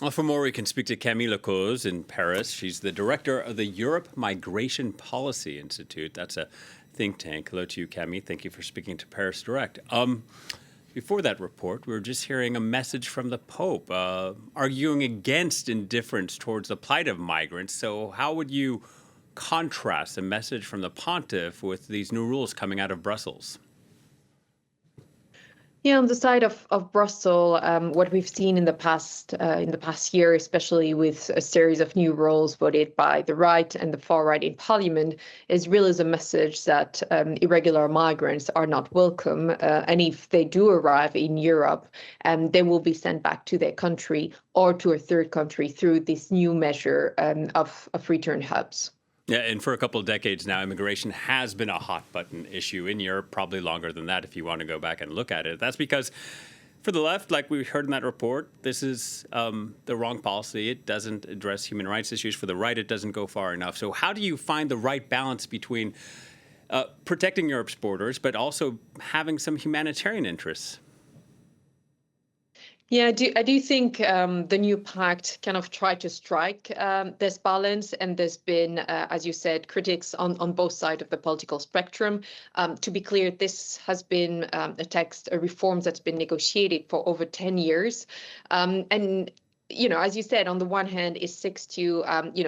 Well, for more, we can speak to Camille Le Coz in Paris. She's the director of the Europe Migration Policy Institute. That's a think tank. Hello to you, Camille. Thank you for speaking to Paris Direct. Before that report, we were just hearing a message from the Pope arguing against indifference towards the plight of migrants. So how would you contrast the message from the pontiff with these new rules coming out of Brussels? Yeah, on the side of Brussels, what we've seen in the past year, especially with a series of new rules voted by the right and the far right in Parliament, is really the message that irregular migrants are not welcome, and if they do arrive in Europe, they will be sent back to their country or to a third country through this new measure of return hubs. Yeah, and for a couple of decades now, immigration has been a hot button issue in Europe, probably longer than that if you want to go back and look at it. That's because for the left, like we heard in that report, this is the wrong policy. It doesn't address human rights issues. For the right, it doesn't go far enough. So how do you find the right balance between protecting Europe's borders, but also having some humanitarian interests? Yeah, I do think the new pact kind of tried to strike this balance, and there's been, as you said, critics on both sides of the political spectrum. To be clear, this has been a reform that's been negotiated for over 10 years. And as you said, on the one hand, it seeks to,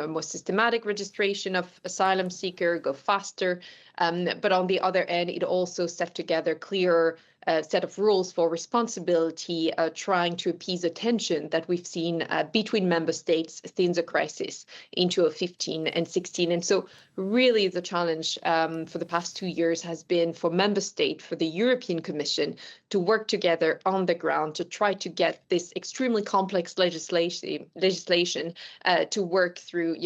more systematic registration of asylum seeker, go faster. But on the other end, it also set together clearer set of rules for responsibility, trying to appease the tension that we've seen between member states since the crisis in 2015 and 16. And so really the challenge for the past 2 years has been for member states, for the European Commission to work together on the ground to try to get this extremely complex legislation to work through,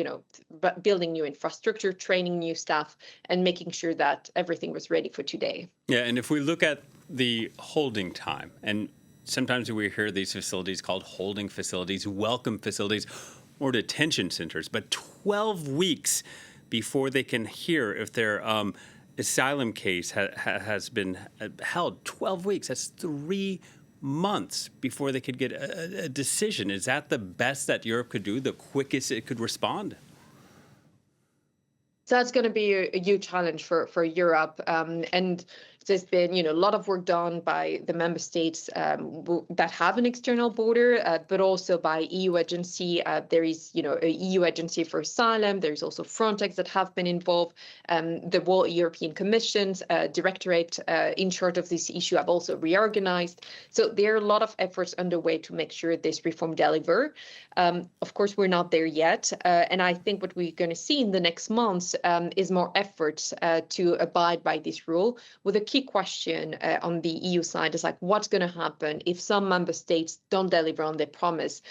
building new infrastructure, training new staff, and making sure that everything was ready for today. Yeah, and if we look at the holding time, and sometimes we hear these facilities called holding facilities, welcome facilities, or detention centers, but 12 weeks before they can hear if their asylum case has been held. 12 weeks, that's 3 months before they could get a decision. Is that the best that Europe could do, the quickest it could respond? So that's going to be a huge challenge for Europe. And there's been, a lot of work done by the member states that have an external border, but also by EU agency. There is, a EU agency for asylum. There's also Frontex that have been involved. The World European Commission's directorate in charge of this issue have also reorganized. So there are a lot of efforts underway to make sure this reform deliver. Of course, we're not there yet. And I think what we're going to see in the next months is more efforts to abide by this rule, with a key question on the EU side is like, what's going to happen if some member states don't deliver on their promise,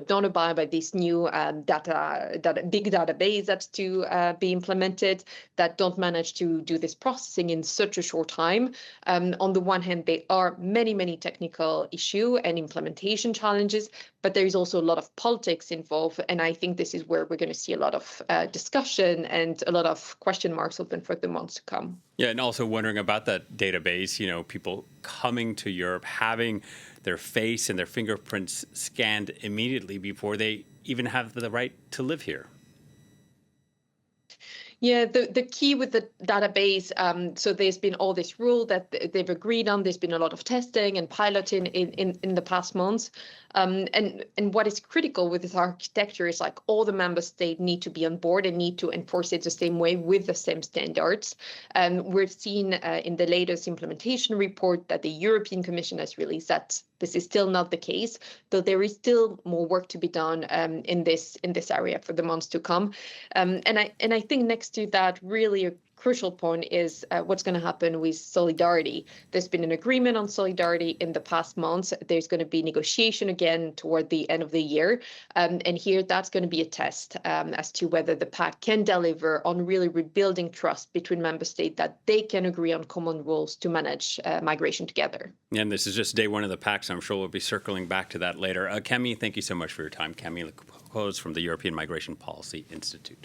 don't abide by this new big database that's to be implemented, that don't manage to do this processing in such a short time. On the one hand, there are many technical issues and implementation challenges, but there is also a lot of politics involved. And I think this is where we're going to see a lot of discussion and a lot of question marks open for the months to come. Yeah, and also wondering about that database, people coming to Europe, having their face and their fingerprints scanned immediately before they even have the right to live here. Yeah, the key with the database, so there's been all this rule that they've agreed on. There's been a lot of testing and piloting in the past months. And what is critical with this architecture is like all the member states need to be on board and need to enforce it the same way with the same standards. And we're seeing in the latest implementation report that the European Commission has released that this is still not the case, though there is still more work to be done in this area for the months to come. And I think next to that, really a crucial point is what's going to happen with solidarity. There's been an agreement on solidarity in the past months. There's going to be negotiation again toward the end of the year. And here that's going to be a test as to whether the pact can deliver on really rebuilding trust between member states, that they can agree on common rules to manage migration together. And this is just day one of the pact, so I'm sure we'll be circling back to that later. Camille, thank you so much for your time. Camille Le Coz from the European Migration Policy Institute.